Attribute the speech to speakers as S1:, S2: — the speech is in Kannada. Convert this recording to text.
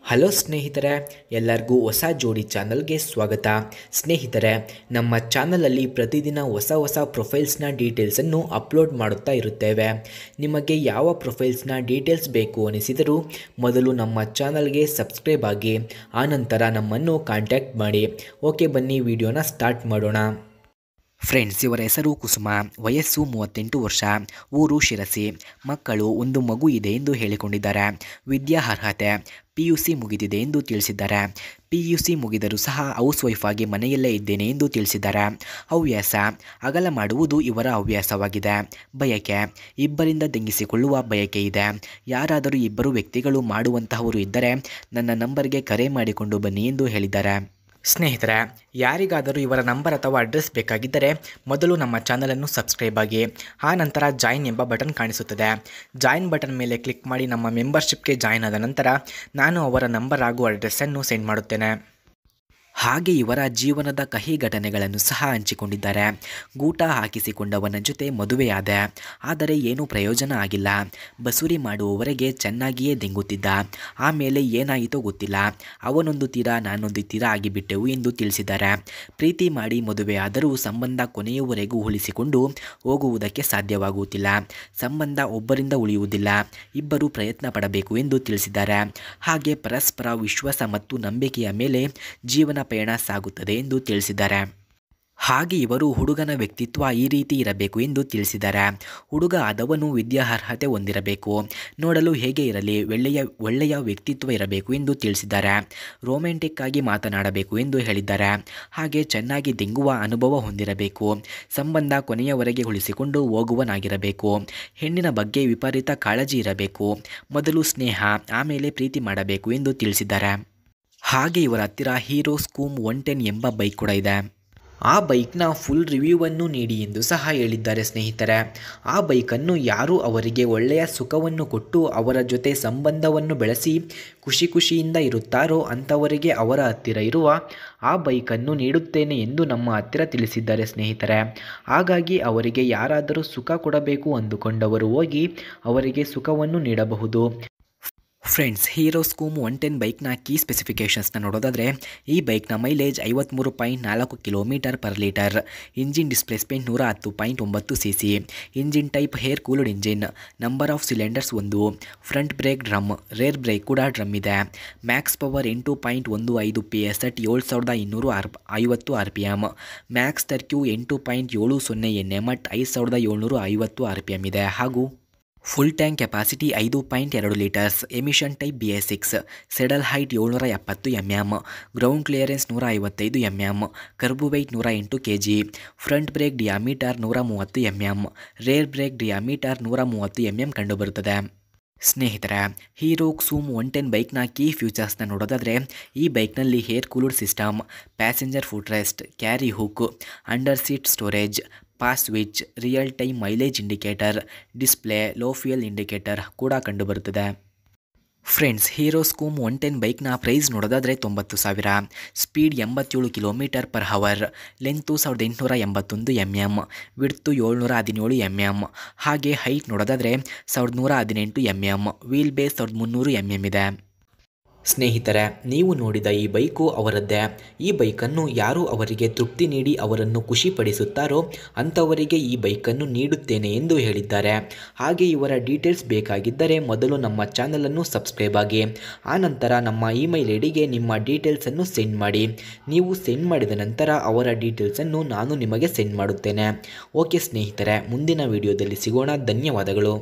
S1: ಹಲೋ ಸ್ನೇಹಿತರೆ, ಎಲ್ಲರಿಗೂ ಹೊಸ ಜೋಡಿ ಚಾನಲ್ಗೆ ಸ್ವಾಗತ. ಸ್ನೇಹಿತರೆ, ನಮ್ಮ ಚಾನಲಲ್ಲಿ ಪ್ರತಿದಿನ ಹೊಸ ಪ್ರೊಫೈಲ್ಸ್ನ ಡೀಟೇಲ್ಸನ್ನು ಅಪ್ಲೋಡ್ ಮಾಡುತ್ತಾ ಇರುತ್ತೇವೆ. ನಿಮಗೆ ಯಾವ ಪ್ರೊಫೈಲ್ಸ್ನ ಡೀಟೇಲ್ಸ್ ಬೇಕು ಅನಿಸಿದರೂ ಮೊದಲು ನಮ್ಮ ಚಾನಲ್ಗೆ ಸಬ್ಸ್ಕ್ರೈಬ್ ಆಗಿ ಆನಂತರ ನಮ್ಮನ್ನು ಕಾಂಟ್ಯಾಕ್ಟ್ ಮಾಡಿ. ಓಕೆ, ಬನ್ನಿ ವಿಡಿಯೋನ ಸ್ಟಾರ್ಟ್ ಮಾಡೋಣ. ಫ್ರೆಂಡ್ಸ್, ಇವರ ಹೆಸರು ಕುಸುಮ, ವಯಸ್ಸು 38 ವರ್ಷ, ಊರು ಶಿರಸಿ, ಮಕ್ಕಳು, ಒಂದು ಮಗು ಇದೆ ಎಂದು ಹೇಳಿಕೊಂಡಿದ್ದಾರೆ. ವಿದ್ಯಾ ಅರ್ಹತೆ PUC ಮುಗಿದಿದೆ ಎಂದು ತಿಳಿಸಿದ್ದಾರೆ. PUC ಮುಗಿದರೂ ಸಹ ಹೌಸ್ ವೈಫ್ ಆಗಿ ಮನೆಯಲ್ಲೇ ಇದ್ದೇನೆ ಎಂದು ತಿಳಿಸಿದ್ದಾರೆ. ಹವ್ಯಾಸ ಅಗಲ ಮಾಡುವುದು ಇವರ ಹವ್ಯಾಸವಾಗಿದೆ. ಬಯಕೆ ಇಬ್ಬರಿಂದ ದಂಗಿಸಿಕೊಳ್ಳುವ ಬಯಕೆ ಇದೆ. ಯಾರಾದರೂ ಇಬ್ಬರು ವ್ಯಕ್ತಿಗಳು ಮಾಡುವಂತಹವರು ಇದ್ದರೆ ನನ್ನ ನಂಬರ್ಗೆ ಕರೆ ಮಾಡಿಕೊಂಡು ಬನ್ನಿ ಎಂದು ಹೇಳಿದ್ದಾರೆ. ಸ್ನೇಹಿತರೆ, ಯಾರಿಗಾದರೂ ಇವರ ನಂಬರ್ ಅಥವಾ ಅಡ್ರೆಸ್ ಬೇಕಾಗಿದ್ದರೆ ಮೊದಲು ನಮ್ಮ ಚಾನಲನ್ನು ಸಬ್ಸ್ಕ್ರೈಬ್ ಆಗಿ ಆ ನಂತರ ಜಾಯಿನ್ ಎಂಬ ಬಟನ್ ಕಾಣಿಸುತ್ತದೆ. ಜಾಯಿನ್ ಬಟನ್ ಮೇಲೆ ಕ್ಲಿಕ್ ಮಾಡಿ ನಮ್ಮ ಮೆಂಬರ್ಶಿಪ್ಗೆ ಜಾಯಿನ್ ಆದ ನಂತರ ನಾನು ಅವರ ನಂಬರ್ ಹಾಗೂ ಅಡ್ರೆಸ್ಸನ್ನು ಸೆಂಡ್ ಮಾಡುತ್ತೇನೆ. ಹಾಗೆ ಇವರ ಜೀವನದ ಕಹಿ ಘಟನೆಗಳನ್ನು ಸಹ ಹಂಚಿಕೊಂಡಿದ್ದಾರೆ. ಗೂಟ ಹಾಕಿಸಿಕೊಂಡವನ ಜೊತೆ ಮದುವೆಯಾದೆ, ಆದರೆ ಏನೂ ಪ್ರಯೋಜನ ಆಗಿಲ್ಲ. ಬಸುರಿ ಮಾಡುವವರೆಗೆ ಚೆನ್ನಾಗಿಯೇ ದೆಂಗುತ್ತಿದ್ದ. ಆಮೇಲೆ ಏನಾಯಿತೋ ಗೊತ್ತಿಲ್ಲ, ಅವನೊಂದು ತೀರ ನಾನೊಂದು ತೀರ ಆಗಿಬಿಟ್ಟೆವು ಎಂದು ತಿಳಿಸಿದ್ದಾರೆ. ಪ್ರೀತಿ ಮಾಡಿ ಮದುವೆಯಾದರೂ ಸಂಬಂಧ ಕೊನೆಯವರೆಗೂ ಉಳಿಸಿಕೊಂಡು ಹೋಗುವುದಕ್ಕೆ ಸಾಧ್ಯವಾಗುತ್ತಿಲ್ಲ. ಸಂಬಂಧ ಒಬ್ಬರಿಂದ ಉಳಿಯುವುದಿಲ್ಲ, ಇಬ್ಬರು ಪ್ರಯತ್ನ ಪಡಬೇಕು ಎಂದು ತಿಳಿಸಿದ್ದಾರೆ. ಹಾಗೆ ಪರಸ್ಪರ ವಿಶ್ವಾಸ ಮತ್ತು ನಂಬಿಕೆಯ ಮೇಲೆ ಜೀವನ ಪಯಣ ಸಾಗುತ್ತದೆ ಎಂದು ತಿಳಿಸಿದ್ದಾರೆ. ಹಾಗೆ ಇವರು ಹುಡುಗನ ವ್ಯಕ್ತಿತ್ವ ಈ ರೀತಿ ಇರಬೇಕು ಎಂದು ತಿಳಿಸಿದ್ದಾರೆ. ಹುಡುಗ ಆದವನು ವಿದ್ಯಾರ್ಹತೆ ಹೊಂದಿರಬೇಕು, ನೋಡಲು ಹೇಗೆ ಇರಲಿ, ಒಳ್ಳೆಯ ವ್ಯಕ್ತಿತ್ವ ಇರಬೇಕು ಎಂದು ತಿಳಿಸಿದ್ದಾರೆ. ರೊಮ್ಯಾಂಟಿಕ್ ಆಗಿ ಮಾತನಾಡಬೇಕು ಎಂದು ಹೇಳಿದ್ದಾರೆ. ಹಾಗೆ ಚೆನ್ನಾಗಿ ದೆಂಗುವ ಅನುಭವ ಹೊಂದಿರಬೇಕು, ಸಂಬಂಧ ಕೊನೆಯವರೆಗೆ ಉಳಿಸಿಕೊಂಡು ಹೋಗುವನಾಗಿರಬೇಕು, ಹೆಣ್ಣಿನ ಬಗ್ಗೆ ವಿಪರೀತ ಕಾಳಜಿ ಇರಬೇಕು, ಮೊದಲು ಸ್ನೇಹ ಆಮೇಲೆ ಪ್ರೀತಿ ಮಾಡಬೇಕು ಎಂದು ತಿಳಿಸಿದ್ದಾರೆ. ಹಾಗೆ ಇವರ ಹತ್ತಿರ ಹೀರೋ ಸ್ಕೂಮ್ 110 ಎಂಬ ಬೈಕ್ ಕೂಡ ಇದೆ. ಆ ಬೈಕ್ನ ಫುಲ್ ರಿವ್ಯೂವನ್ನು ನೀಡಿ ಎಂದು ಸಹ ಹೇಳಿದ್ದಾರೆ. ಸ್ನೇಹಿತರೆ, ಆ ಬೈಕನ್ನು ಯಾರು ಅವರಿಗೆ ಒಳ್ಳೆಯ ಸುಖವನ್ನು ಕೊಟ್ಟು ಅವರ ಜೊತೆ ಸಂಬಂಧವನ್ನು ಬೆಳೆಸಿ ಖುಷಿಯಿಂದ ಇರುತ್ತಾರೋ ಅಂಥವರಿಗೆ ಅವರ ಹತ್ತಿರ ಇರುವ ಆ ಬೈಕನ್ನು ನೀಡುತ್ತೇನೆ ಎಂದು ನಮ್ಮ ಹತ್ತಿರ ತಿಳಿಸಿದ್ದಾರೆ. ಸ್ನೇಹಿತರೆ, ಹಾಗಾಗಿ ಅವರಿಗೆ ಯಾರಾದರೂ ಸುಖ ಕೊಡಬೇಕು ಅಂದುಕೊಂಡವರು ಹೋಗಿ ಅವರಿಗೆ ಸುಖವನ್ನು ನೀಡಬಹುದು. ಫ್ರೆಂಡ್ಸ್, ಹೀರೋ ಸ್ಕೂಮ್ 110 ಬೈಕ್ನ ಕೀ ಸ್ಪೆಸಿಫಿಕೇಷನ್ಸ್ನ ನೋಡೋದಾದರೆ ಈ ಬೈಕ್ನ ಮೈಲೇಜ್ 53.4 km/ಲೀಟರ್, engine displacement 110.9 cc, engine type air cooled engine, number of cylinders 1, front brake drum, rear brake ಕೂಡ ಡ್ರಮ್ ಇದೆ, max power 8.15 PS at 7250 RPM, max torque 8.70 Nm at 5750 RPM ಇದೆ. ಹಾಗೂ full tank capacity 5.2 litres, emission type BS6, saddle height 770 mm, ground clearance 155 mm, kerb weight 108 kg, front brake diameter 130 mm, rear brake diameter 130 mm ಕಂಡುಬರುತ್ತದೆ. ಸ್ನೇಹಿತರೆ, ಹೀರೋ ಸ್ಕೂಮ್ 110 ಬೈಕ್ನ ಕೀ ಫ್ಯೂಚರ್ಸ್ನ ನೋಡೋದಾದರೆ ಈ ಬೈಕ್ನಲ್ಲಿ air cooled system, passenger foot rest, carry hook, under seat storage, pass switch, real time mileage indicator, display, low fuel indicator ಕೂಡ ಕಂಡುಬರುತ್ತದೆ. ಫ್ರೆಂಡ್ಸ್, ಹೀರೋ ಸ್ಕೂಮ್ 110 ಬೈಕ್ನ ಪ್ರೈಸ್ ನೋಡೋದಾದರೆ 90,000, speed 87 km/h, length 1881 mm, width 717 mm, ಹಾಗೆ ಹೈಟ್ ನೋಡೋದಾದರೆ 1118 mm, ವೀಲ್ ಬೇಸ್ 1300 mm ಇದೆ. ಸ್ನೇಹಿತರೆ, ನೀವು ನೋಡಿದ ಈ ಬೈಕು ಅವರದ್ದೇ. ಈ ಬೈಕನ್ನು ಯಾರು ಅವರಿಗೆ ತೃಪ್ತಿ ನೀಡಿ ಅವರನ್ನು ಖುಷಿಪಡಿಸುತ್ತಾರೋ ಅಂಥವರಿಗೆ ಈ ಬೈಕನ್ನು ನೀಡುತ್ತೇನೆ ಎಂದು ಹೇಳಿದ್ದಾರೆ. ಹಾಗೆ ಇವರ ಡೀಟೇಲ್ಸ್ ಬೇಕಾಗಿದ್ದರೆ ಮೊದಲು ನಮ್ಮ ಚಾನಲನ್ನು ಸಬ್ಸ್ಕ್ರೈಬ್ ಆಗಿ ಆನಂತರ ನಮ್ಮ ಇಮೇಲ್ ಐಡಿಗೆ ನಿಮ್ಮ ಡೀಟೇಲ್ಸನ್ನು ಸೆಂಡ್ ಮಾಡಿ. ನೀವು ಸೆಂಡ್ ಮಾಡಿದ ನಂತರ ಅವರ ಡೀಟೇಲ್ಸನ್ನು ನಾನು ನಿಮಗೆ ಸೆಂಡ್ ಮಾಡುತ್ತೇನೆ. ಓಕೆ ಸ್ನೇಹಿತರೆ, ಮುಂದಿನ ವಿಡಿಯೋದಲ್ಲಿ ಸಿಗೋಣ. ಧನ್ಯವಾದಗಳು.